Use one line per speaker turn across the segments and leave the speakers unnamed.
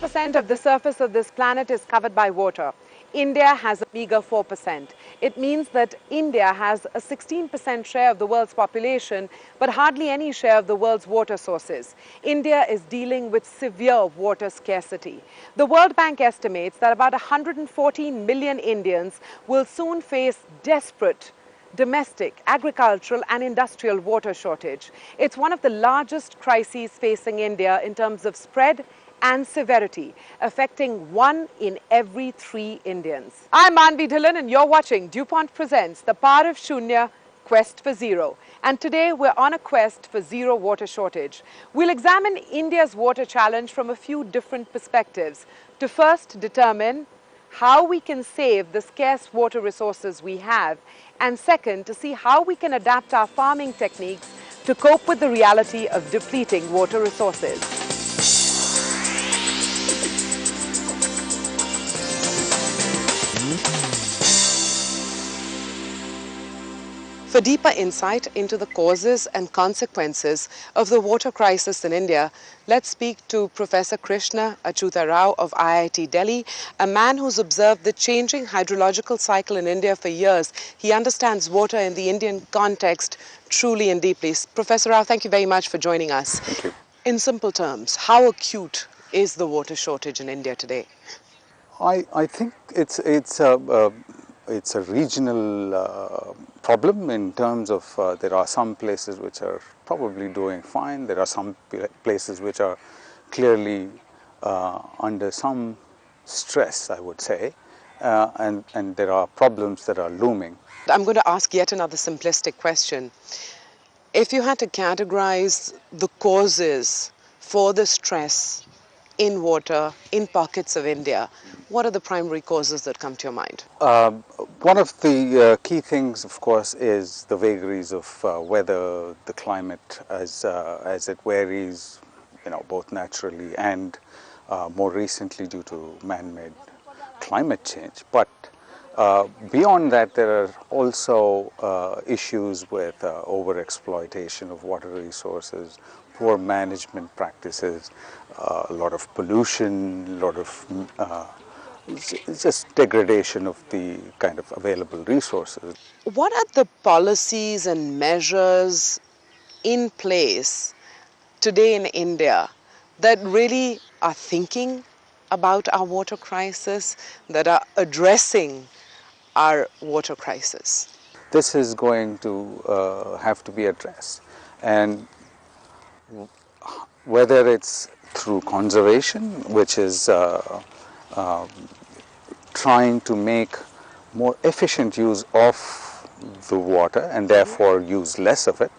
90% of the surface of this planet is covered by water. India has a meager 4%. It means that India has a 16% share of the world's population, but hardly any share of the world's water sources. India is dealing with severe water scarcity. The World Bank estimates that about 114 million Indians will soon face desperate domestic, agricultural and industrial water shortage. It's one of the largest crises facing India in terms of spread and severity, affecting 1 in every 3 Indians. I'm Manvi Dhillon and you're watching DuPont Presents The Power of Shunya, Quest for Zero. And today we're on a quest for zero water shortage. We'll examine India's water challenge from a few different perspectives to first determine how we can save the scarce water resources we have, and second, to see how we can adapt our farming techniques to cope with the reality of depleting water resources. For deeper insight into the causes and consequences of the water crisis in India, let's speak to Professor Krishna Achyuta Rao of IIT Delhi, a man who's observed the changing hydrological cycle in India for years. He understands water in the Indian context truly and deeply. Professor Rao, thank you very much for joining us.
Thank you.
In simple terms, how acute is the water shortage in India today?
I think it's a regional problem in terms of there are some places which are probably doing fine. There are some places which are clearly under some stress, I would say, and there are problems that are looming.
I'm going to ask yet another simplistic question. If you had to categorize the causes for the stress in water, in pockets of India, what are the primary causes that come to your mind?
One of the key things, of course, is the vagaries of weather, the climate as it varies, both naturally and more recently due to man-made climate change. But beyond that, there are also issues with overexploitation of water resources, poor management practices, a lot of pollution, a lot of just degradation of the kind of available resources.
What are the policies and measures in place today in India that really are thinking about our water crisis, that are addressing our water crisis?
This is going to have to be addressed, and whether it's through conservation, which is trying to make more efficient use of the water and therefore use less of it,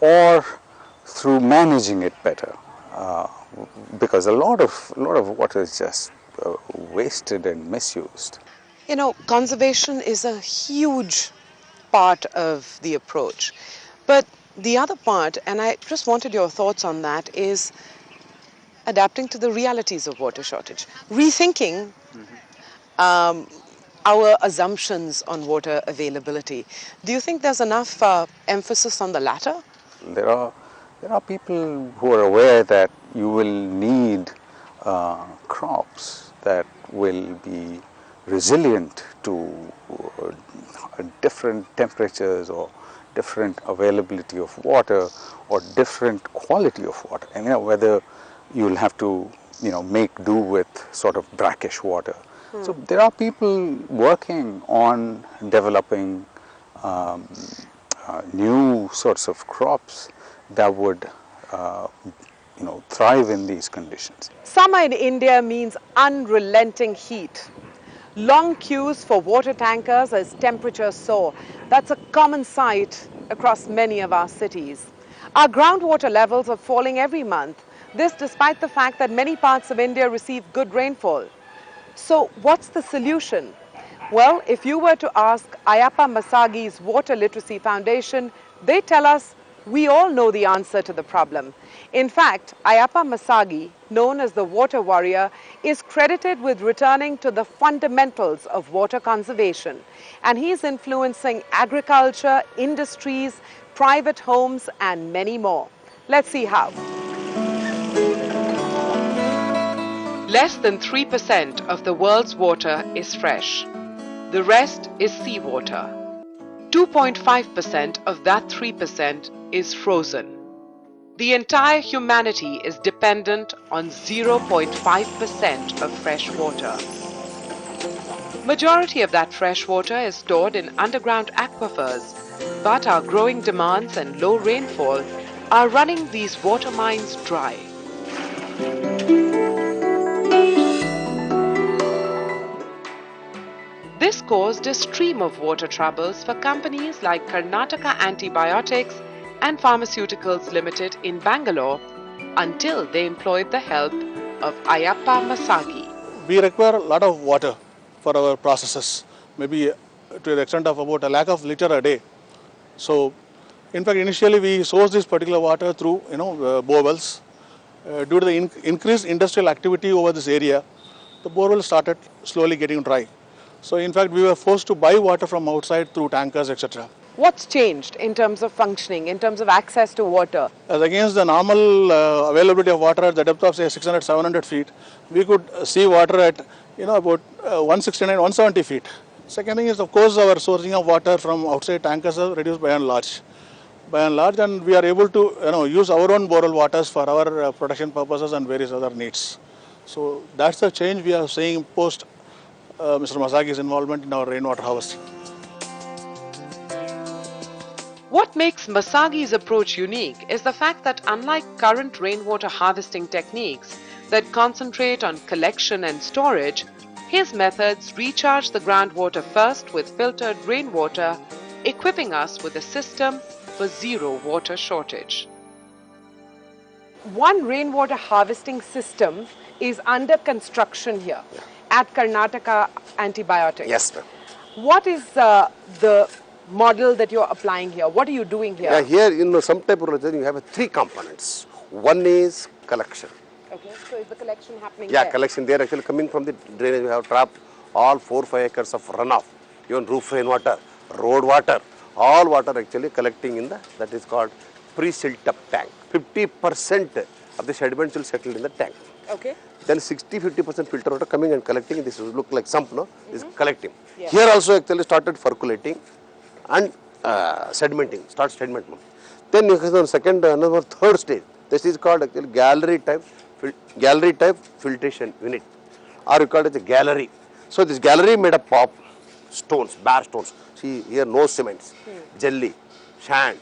or through managing it better, because a lot of water is just wasted and misused.
Conservation is a huge part of the approach, but the other part, and I just wanted your thoughts on that, is adapting to the realities of water shortage, rethinking our assumptions on water availability. Do you think there's enough emphasis on the latter?
There are people who are aware that you will need crops that will be resilient to different temperatures or different availability of water or different quality of water. And whether you'll have to make do with sort of brackish water. So there are people working on developing new sorts of crops that would thrive in these conditions.
Summer in India means unrelenting heat. Long queues for water tankers as temperatures soar. That's a common sight across many of our cities. Our groundwater levels are falling every month. This despite the fact that many parts of India receive good rainfall. So what's the solution? Well, if you were to ask Ayappa Masagi's Water Literacy Foundation, they tell us we all know the answer to the problem. In fact, Ayappa Masagi, known as the water warrior, is credited with returning to the fundamentals of water conservation. And he's influencing agriculture, industries, private homes, and many more. Let's see how. Less than 3% of the world's water is fresh. The rest is seawater. 2.5% of that 3% is frozen. The entire humanity is dependent on 0.5% of fresh water. Majority of that fresh water is stored in underground aquifers, but our growing demands and low rainfall are running these water mines dry. This caused a stream of water troubles for companies like Karnataka Antibiotics and Pharmaceuticals Limited in Bangalore until they employed the help of Ayappa Masagi.
We require a lot of water for our processes, maybe to the extent of about a lakh of liter a day. So, in fact, initially we source this particular water through bore wells. Due to the increased industrial activity over this area, the bore well started slowly getting dry. So, in fact, we were forced to buy water from outside through tankers, etc.
What's changed in terms of functioning, in terms of access to water?
As against the normal availability of water at the depth of say 600, 700 feet, we could see water at about 169, 170 feet. Second thing is, of course, our sourcing of water from outside tankers are reduced by and large. And we are able to use our own borewell waters for our protection purposes and various other needs. So that's the change we are seeing post Mr. Masagi's involvement in our rainwater harvesting.
What makes Masagi's approach unique is the fact that unlike current rainwater harvesting techniques that concentrate on collection and storage, his methods recharge the groundwater first with filtered rainwater, equipping us with a system for zero water shortage. One rainwater harvesting system is under construction here at Karnataka Antibiotics.
Yes, ma'am.
What is the model that you're applying here? What are you doing here?
Yeah, here some type of research you have three components. One is collection.
Okay, so is the collection happening
Yeah,
there?
collection there actually coming from the drainage. We have trapped all 4-5 acres of runoff, even roof rainwater, road water, all water actually collecting in that is called pre-silt up tank. 50% of the sediments will settle in the tank.
Okay.
Then 60-50% filter water coming and collecting. This will look like sump, no? Is collecting. Yeah. Here also actually started percolating and sedimenting, start sediment. Then you have second, another third stage. This is called actually gallery type filtration unit, or you call it the gallery. So this gallery made up of stones, bare stones. See here, no cements, jelly, sand,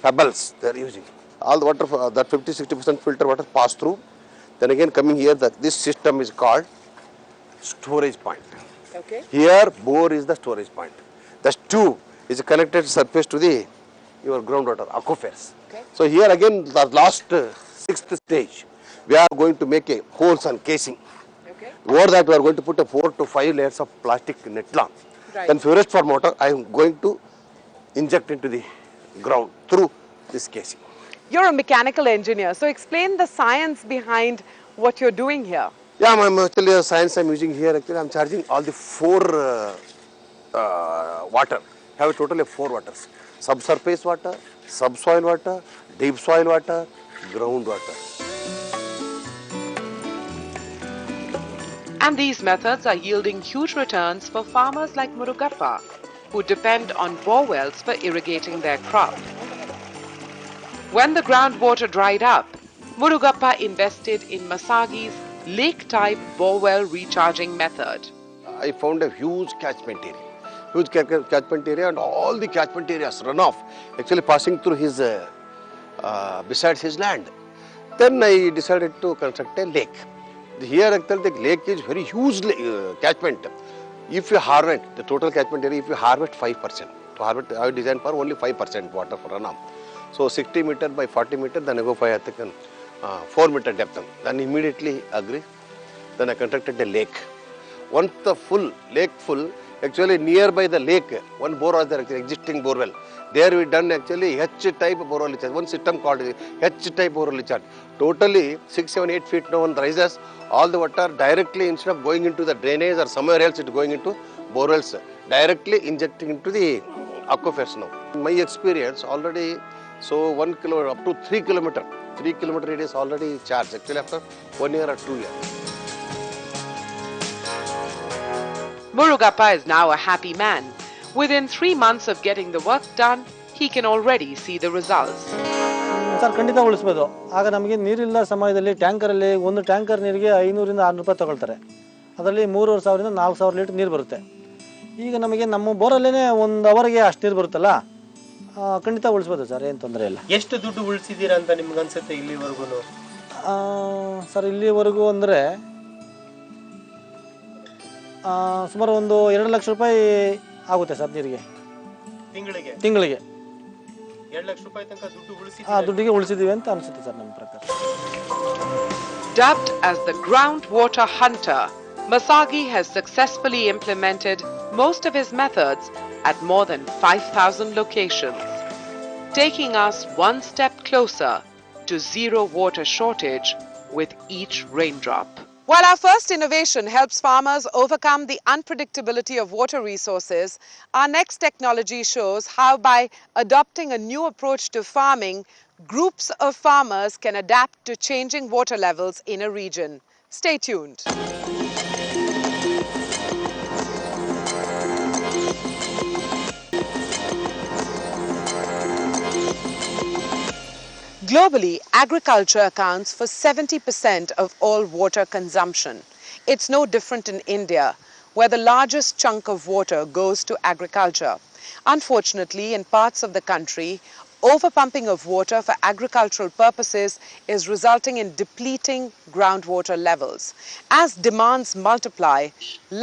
pebbles they are using. All the water, that 50-60% filter water pass through. Then again coming here, this system is called storage point.
Okay.
Here bore is the storage point. The tube is connected surface to your groundwater aquifers.
Okay.
So here again the last sixth stage, we are going to make a holes and casing.
Okay.
Over that we are going to put a 4 to 5 layers of plastic netlan.
Right.
Then forest for water I am going to inject into the ground through this casing.
You're a mechanical engineer, so explain the science behind what you're doing here.
Yeah, I'm actually a science I'm using here. Actually, I'm charging all the 4 water. Have a total of 4 waters: subsurface water, subsoil water, deep soil water, groundwater.
And these methods are yielding huge returns for farmers like Murugappa, who depend on bore wells for irrigating their crop. When the groundwater dried up, Murugappa invested in Masagi's lake-type bore well recharging method.
I found a huge catchment area, and all the catchment areas runoff actually passing through his besides his land. Then I decided to construct a lake. Here actually the lake is very huge catchment. If you harvest the total catchment area, if you harvest 5%, to harvest I designed for only 5% water for runoff. So 60 meter by 40 meter, then I go for 4 meter depth. Then immediately agree. Then I constructed a lake. Once the lake full, actually nearby the lake, one bore was there, existing bore well. There we done actually H-type borewell recharge. One system called H-type borewell recharge. Totally 6, 7, 8 feet no one rises. All the water directly, instead of going into the drainage or somewhere else, it is going into borewells, directly injecting into the aquifers now. In my experience already, so 1 kilometer up to 3 kilometer radius already charged actually after 1 year or 2 years.
Murugappa is now a happy man. Within 3 months of getting the work done, he can already see the results.
Sir ಖಂಡಿತ ಉಳಿಸ್ಬೋದು. ಆಗ ನಮಗೆ ನೀರಿಲ್ಲ ಸಮಯದಲ್ಲಿ ಟ್ಯಾಂಕರಲ್ಲಿ ಒಂದು tanker ನೀರಿಗೆ 500 ರಿಂದ 600 ರೂಪಾಯಿ ತಗೊಳ್ತಾರೆ. ಅದರಲ್ಲಿ 3,500 ರಿಂದ 4,000 ಲೀಟರ್ ನೀರು ಬರುತ್ತೆ. ಈಗ ನಮಗೆ ನಮ್ಮ ಬೋರಲ್ಲೇ 1 ಅವರ್ಗೆ ಅಷ್ಟು ನೀರು ಬರುತ್ತಲ್ಲ, ಖಂಡಿತ ಉಳಿಸ್ಬೋದು ಸರ್, ಏನು ತೊಂದರೆ ಇಲ್ಲ.
ಎಷ್ಟು ದುಡ್ಡು ಉಳಿಸಿದ್ದೀರಾ ಅಂತ ನಿಮ್ಗೆ ಅನ್ಸುತ್ತೆ ಇಲ್ಲಿವರೆಗೂ?
ಸರ್ ಇಲ್ಲಿವರೆಗೂ ಅಂದರೆ ಸುಮಾರು ಒಂದು 2 ಲಕ್ಷ ರೂಪಾಯಿ ಆಗುತ್ತೆ ಸರ್ ನೀರಿಗೆ ತಿಂಗಳಿಗೆ.
2 ಲಕ್ಷ ರೂಪಾಯಿ ತನಕ
ದುಡ್ಡಿಗೆ ಉಳಿಸಿದ್ದೀವಿ ಅಂತ ಅನಿಸುತ್ತೆ ಸರ್ ನಮ್ಮ ಪ್ರಕಾರ.
Dubbed as the groundwater hunter, Masagi has successfully implemented most of his methods at more than 5,000 locations, taking us one step closer to zero water shortage with each raindrop. While our first innovation helps farmers overcome the unpredictability of water resources, our next technology shows how by adopting a new approach to farming, groups of farmers can adapt to changing water levels in a region. Stay tuned. Globally, agriculture accounts for 70% of all water consumption. It's no different in India, where the largest chunk of water goes to agriculture. Unfortunately, in parts of the country, overpumping of water for agricultural purposes is resulting in depleting groundwater levels. As demands multiply,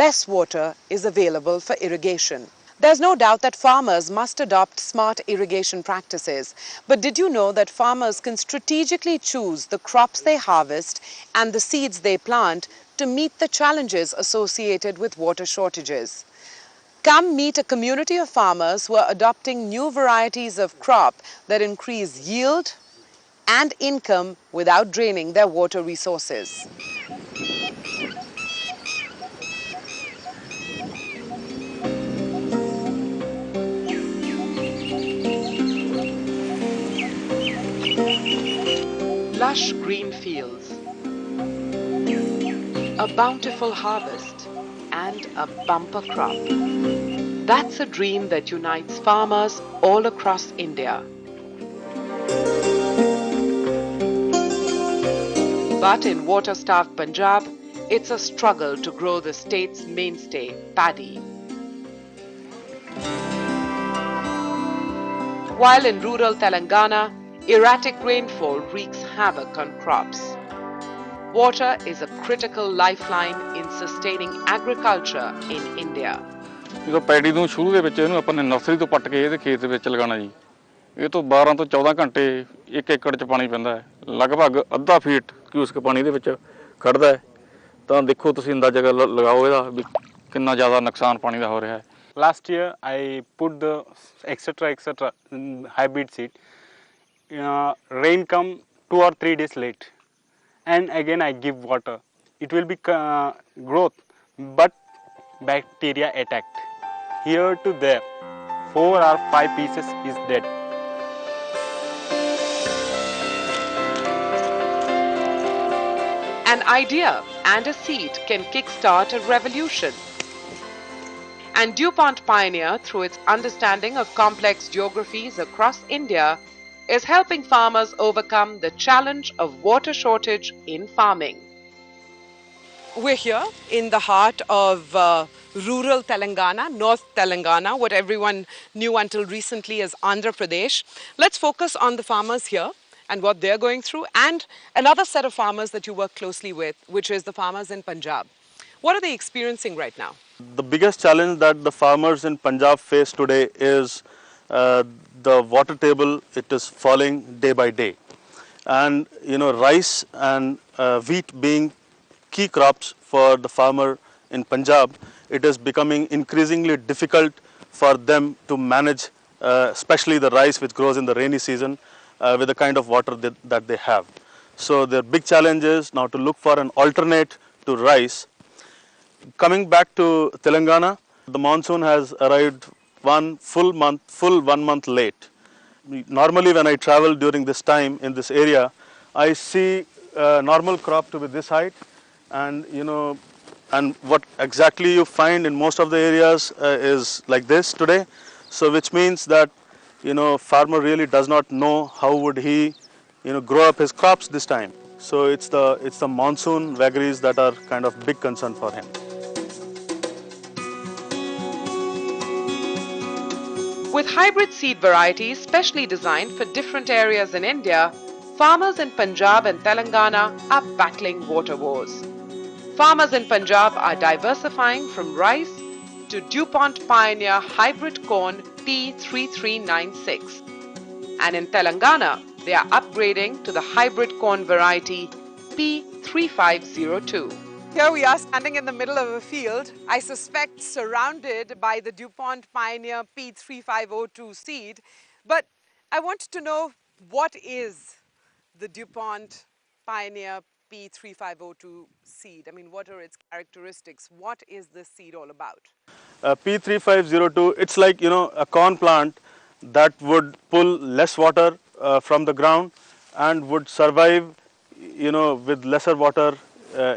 less water is available for irrigation. There's no doubt that farmers must adopt smart irrigation practices. But did you know that farmers can strategically choose the crops they harvest and the seeds they plant to meet the challenges associated with water shortages? Come meet a community of farmers who are adopting new varieties of crop that increase yield and income without draining their water resources. Lush green fields, a bountiful harvest, and a bumper crop. That's a dream that unites farmers all across India. But in water-starved Punjab, it's a struggle to grow the state's mainstay, paddy. While in rural Telangana, erratic rainfall wreaks havoc on crops. Water is a critical lifeline in sustaining agriculture in India.
ਜਦੋਂ paddy ਨੂੰ ਸ਼ੁਰੂ ਦੇ ਵਿੱਚ ਇਹਨੂੰ ਆਪਾਂ ਨੇ nursery ਤੋਂ ਪੱਟ ਕੇ ਇਹਦੇ ਖੇਤ ਦੇ ਵਿੱਚ ਲਗਾਉਣਾ ਜੀ, ਇਹ ਤੋਂ 12 ਤੋਂ 14 ਘੰਟੇ 1 ਏਕੜ 'ਚ ਪਾਣੀ ਪੈਂਦਾ ਹੈ, ਲਗਭਗ ਅੱਧਾ ਫੀਟ ਕਿਊਸਕ ਪਾਣੀ ਦੇ ਵਿੱਚ ਖੜਦਾ ਹੈ। ਤਾਂ ਦੇਖੋ ਤੁਸੀਂ ਅੰਦਾਜ਼ਾ ਲਗਾਓ ਇਹਦਾ ਵੀ ਕਿੰਨਾ ਜ਼ਿਆਦਾ ਨੁਕਸਾਨ ਪਾਣੀ ਦਾ ਹੋ ਰਿਹਾ ਹੈ।
Last year I put the etc hybrid seed. Rain come 2 or 3 days late, and again I give water. It will be growth, but bacteria attacked. Here to there, 4 or 5 pieces is dead.
An idea and a seed can kickstart a revolution. And DuPont Pioneer, through its understanding of complex geographies across India, is helping farmers overcome the challenge of water shortage in farming. We're here in the heart of rural Telangana, North Telangana, what everyone knew until recently as Andhra Pradesh. Let's focus on the farmers here and what they're going through, and another set of farmers that you work closely with, which is the farmers in Punjab. What are they experiencing right now?
The biggest challenge that the farmers in Punjab face today is the water table. It is falling day by day, and rice and wheat being key crops for the farmer in Punjab, it is becoming increasingly difficult for them to manage, especially the rice which grows in the rainy season, with the kind of water that they have. So their big challenge is now to look for an alternate to rice. Coming back to Telangana, the monsoon has arrived full 1 month late. Normally when I travel during this time in this area, I see normal crop to be this height, and and what exactly you find in most of the areas is like this today. So which means that, farmer really does not know how would he, grow up his crops this time. So it's the monsoon vagaries that are kind of big concern for him.
With hybrid seed varieties specially designed for different areas in India, farmers in Punjab and Telangana are battling water wars. Farmers in Punjab are diversifying from rice to DuPont Pioneer hybrid corn P3396. And in Telangana, they are upgrading to the hybrid corn variety P3502. Here we are standing in the middle of a field, I suspect surrounded by the DuPont Pioneer P3502 seed. But I want to know, what is the DuPont Pioneer P3502 seed? I mean, what are its characteristics? What is this seed all about?
P3502, it's like, a corn plant that would pull less water from the ground and would survive, with lesser water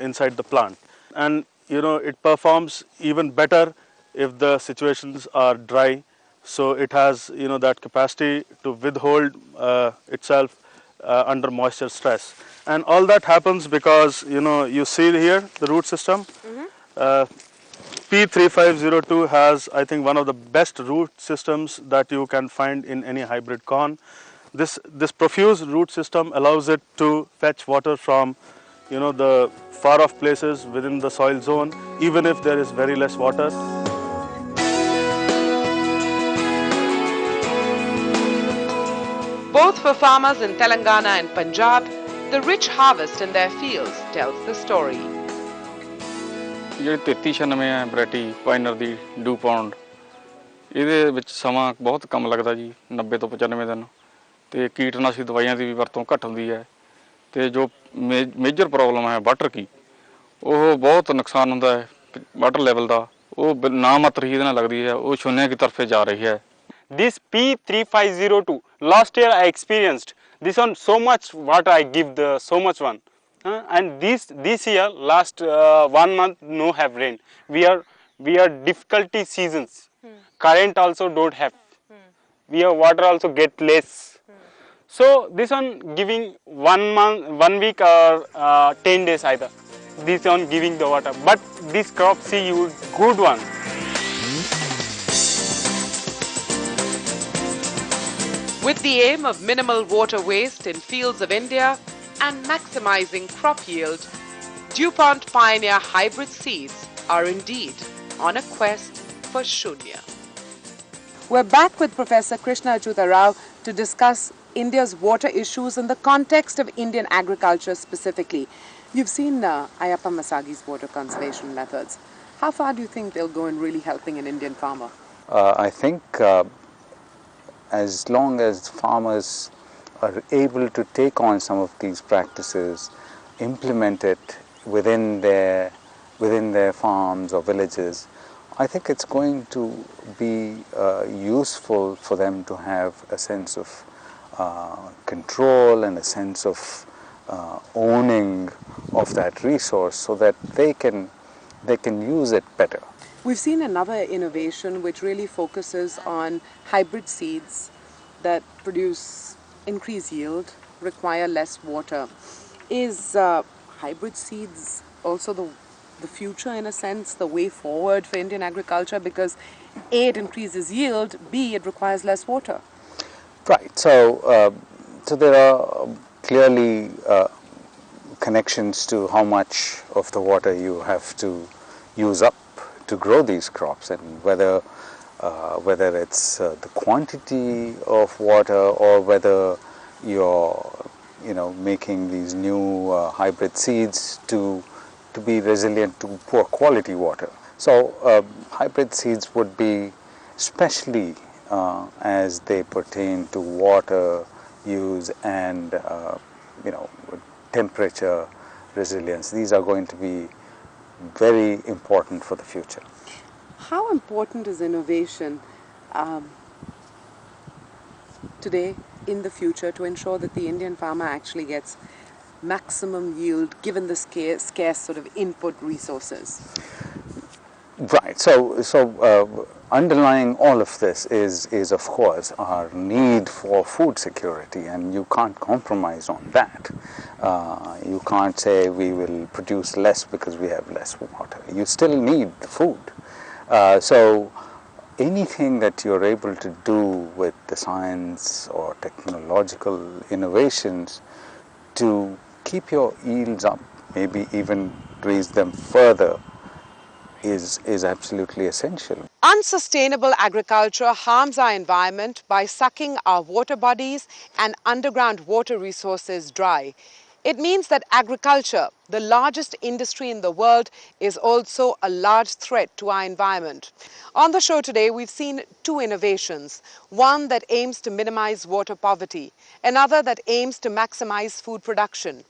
inside the plant. And, it performs even better if the situations are dry. So it has, that capacity to withhold itself under moisture stress. And all that happens because, you see here the root system. P3502 has, I think, one of the best root systems that you can find in any hybrid corn. This profuse root system allows it to fetch water from, the far off places within the soil zone, even if there is very less water.
Both for farmers in Telangana and Punjab, the rich harvest in their fields tells the story.
ਜਿਹੜੀ 3396 ਹੈ variety ਪਾਇਨਰ the do pound, ਇਹਦੇ ਵਿੱਚ ਸਮਾਂ ਬਹੁਤ ਕਮ ਲੱਗਦਾ ਜੀ, 90 ਤੋਂ 95 ਦਿਨ, ਤੇ ਕੀਟਨਾਸ਼ਕ ਦਵਾਈਆਂ ਦੀ ਵੀ ਵਰਤੋਂ ਘੱਟ ਹੁੰਦੀ ਹੈ, ਤੇ ਜੋ ਮੇਜਰ ਪ੍ਰੋਬਲਮ ਹੈ ਵਾਟਰ ਕੀ, ਉਹ ਬਹੁਤ ਨੁਕਸਾਨ ਹੁੰਦਾ ਹੈ ਵਾਟਰ ਲੈਵਲ ਦਾ, ਉਹ ਨਾ ਮਾਤਰ ਹੀ ਇਹਦੇ ਨਾਲ ਲੱਗਦੀ ਹੈ, ਉਹ ਸ਼ੂਨਿਆ ਦੀ ਤਰਫੇ ਜਾ ਰਹੀ ਹੈ।
This P3502, last year I experienced this one so much water I give the so much one, and this year last 1 month no have rain. We are difficulty seasons. Current also don't have. We have water also get less. So this one giving 1 week or 10 days either. This one giving the water, but this crop see you good one.
With the aim of minimal water waste in fields of India and maximizing crop yield, DuPont Pioneer hybrid seeds are indeed on a quest for Shunya. We're back with Professor Krishna Achyuta Rao to discuss India's water issues in the context of Indian agriculture specifically. You've seen Ayappa Masagi's water conservation methods. How far do you think they'll go in really helping an Indian farmer?
I think as long as farmers are able to take on some of these practices, implement it within their farms or villages, I think it's going to be useful for them to have a sense of control and a sense of owning of that resource, so that they can use it better.
We've seen another innovation which really focuses on hybrid seeds that produce increased yield, require less water. Is hybrid seeds also the future, in a sense, the way forward for Indian agriculture? Because A, it increases yield, B, it requires less water.
Right. So there are clearly connections to how much of the water you have to use up to grow these crops, and whether it's the quantity of water, or whether you're making these new hybrid seeds to be resilient to poor quality water. So hybrid seeds would be, especially as they pertain to water use and temperature resilience, these are going to be very important for the future.
How important is innovation today, in the future, to ensure that the Indian farmer actually gets maximum yield given the scarce sort of input resources?
Right. Underlying all of this is of course our need for food security, and you can't compromise on that. You can't say we will produce less because we have less water. You still need the food. So anything that you're able to do with the science or technological innovations to keep your yields up, maybe even raise them further, is absolutely essential.
Unsustainable agriculture harms our environment by sucking our water bodies and underground water resources dry. It means that agriculture, the largest industry in the world, is also a large threat to our environment. On the show today, we've seen two innovations. One that aims to minimize water poverty, another that aims to maximize food production.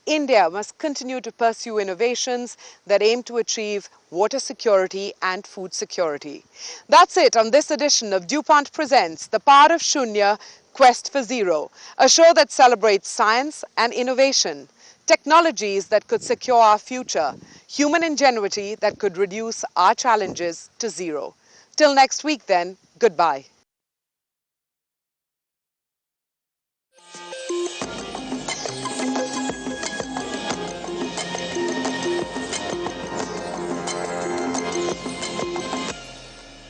India must continue to pursue innovations that aim to achieve water security and food security. That's it on this edition of DuPont Presents The Power of Shunya, Quest for Zero, a show that celebrates science and innovation, technologies that could secure our future, human ingenuity that could reduce our challenges to zero. Till next week then, goodbye.